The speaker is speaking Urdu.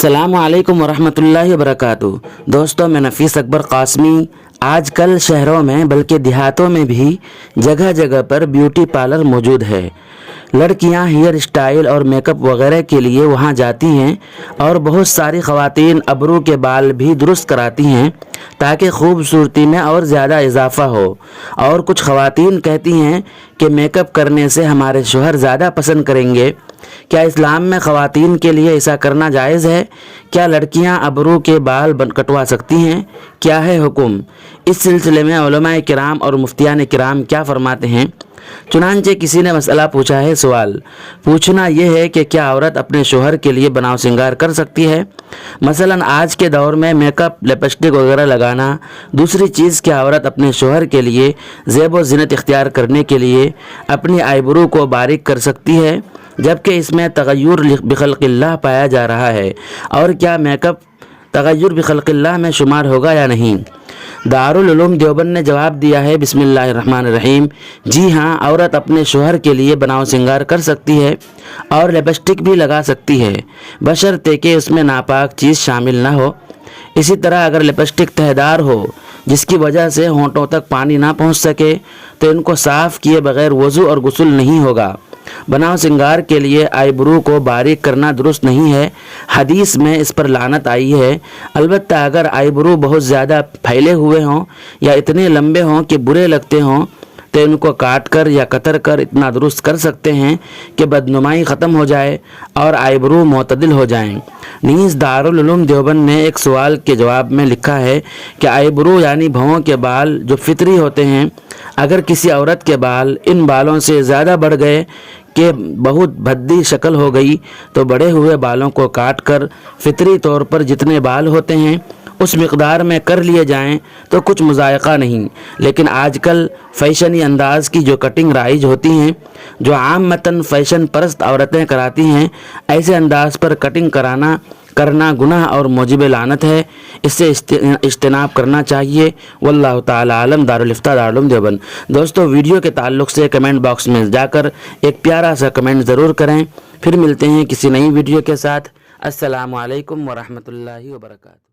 السلام علیکم ورحمۃ اللہ وبرکاتہ۔ دوستوں، میں نفیس اکبر قاسمی۔ آج کل شہروں میں بلکہ دیہاتوں میں بھی جگہ جگہ پر بیوٹی پارلر موجود ہے۔ لڑکیاں ہیئر اسٹائل اور میک اپ وغیرہ کے لیے وہاں جاتی ہیں اور بہت ساری خواتین ابرو کے بال بھی درست کراتی ہیں تاکہ خوبصورتی میں اور زیادہ اضافہ ہو۔ اور کچھ خواتین کہتی ہیں کہ میک اپ کرنے سے ہمارے شوہر زیادہ پسند کریں گے۔ کیا اسلام میں خواتین کے لیے ایسا کرنا جائز ہے؟ کیا لڑکیاں ابرو کے بال کٹوا سکتی ہیں؟ کیا ہے حکم؟ اس سلسلے میں علماء کرام اور مفتیان کرام کیا فرماتے ہیں؟ چنانچہ کسی نے مسئلہ پوچھا ہے۔ سوال پوچھنا یہ ہے کہ کیا عورت اپنے شوہر کے لیے بناؤ سنگار کر سکتی ہے؟ مثلا آج کے دور میں میک اپ، لپسٹک وغیرہ لگانا۔ دوسری چیز، کیا عورت اپنے شوہر کے لیے زیب و زینت اختیار کرنے کے لیے اپنی آئیبرو کو باریک کر سکتی ہے؟ جبکہ اس میں تغیر بخلق اللہ پایا جا رہا ہے۔ اور کیا میک اپ تغیر بخلق اللہ میں شمار ہوگا یا نہیں؟ دارالعلوم دیوبند نے جواب دیا ہے، بسم اللہ الرحمن الرحیم، جی ہاں، عورت اپنے شوہر کے لیے بناؤ سنگار کر سکتی ہے اور لپسٹک بھی لگا سکتی ہے، بشرطے کہ اس میں ناپاک چیز شامل نہ ہو۔ اسی طرح اگر لپسٹک تہدار ہو جس کی وجہ سے ہونٹوں تک پانی نہ پہنچ سکے تو ان کو صاف کیے بغیر وضو اور غسل نہیں ہوگا۔ بناؤ سنگار کے لیے آئیبرو کو باریک کرنا درست نہیں ہے، حدیث میں اس پر لعنت آئی ہے۔ البتہ اگر آئیبرو بہت زیادہ پھیلے ہوئے ہوں یا اتنے لمبے ہوں کہ برے لگتے ہوں تو ان کو کاٹ کر یا کتر کر اتنا درست کر سکتے ہیں کہ بدنمائی ختم ہو جائے اور آئیبرو معتدل ہو جائیں۔ نیز دارالعلوم دیوبند نے ایک سوال کے جواب میں لکھا ہے کہ آئیبرو یعنی بھووں کے بال جو فطری ہوتے ہیں، اگر کسی عورت کے بال ان بالوں سے زیادہ بڑھ گئے کہ بہت بھدی شکل ہو گئی تو بڑے ہوئے بالوں کو کاٹ کر فطری طور پر جتنے بال ہوتے ہیں اس مقدار میں کر لیے جائیں تو کچھ مضائقہ نہیں۔ لیکن آج کل فیشنی انداز کی جو کٹنگ رائج ہوتی ہیں، جو عامتاً فیشن پرست عورتیں کراتی ہیں، ایسے انداز پر کٹنگ کرنا گناہ اور موجب لعنت ہے۔ اس سے اجتناب کرنا چاہیے۔ واللہ تعالی عالم۔ دارالفتہ دارالعلوم دیوبند۔ دوستو، ویڈیو کے تعلق سے کمنٹ باکس میں جا کر ایک پیارا سا کمنٹ ضرور کریں۔ پھر ملتے ہیں کسی نئی ویڈیو کے ساتھ۔ السلام علیکم ورحمۃ اللہ وبرکاتہ۔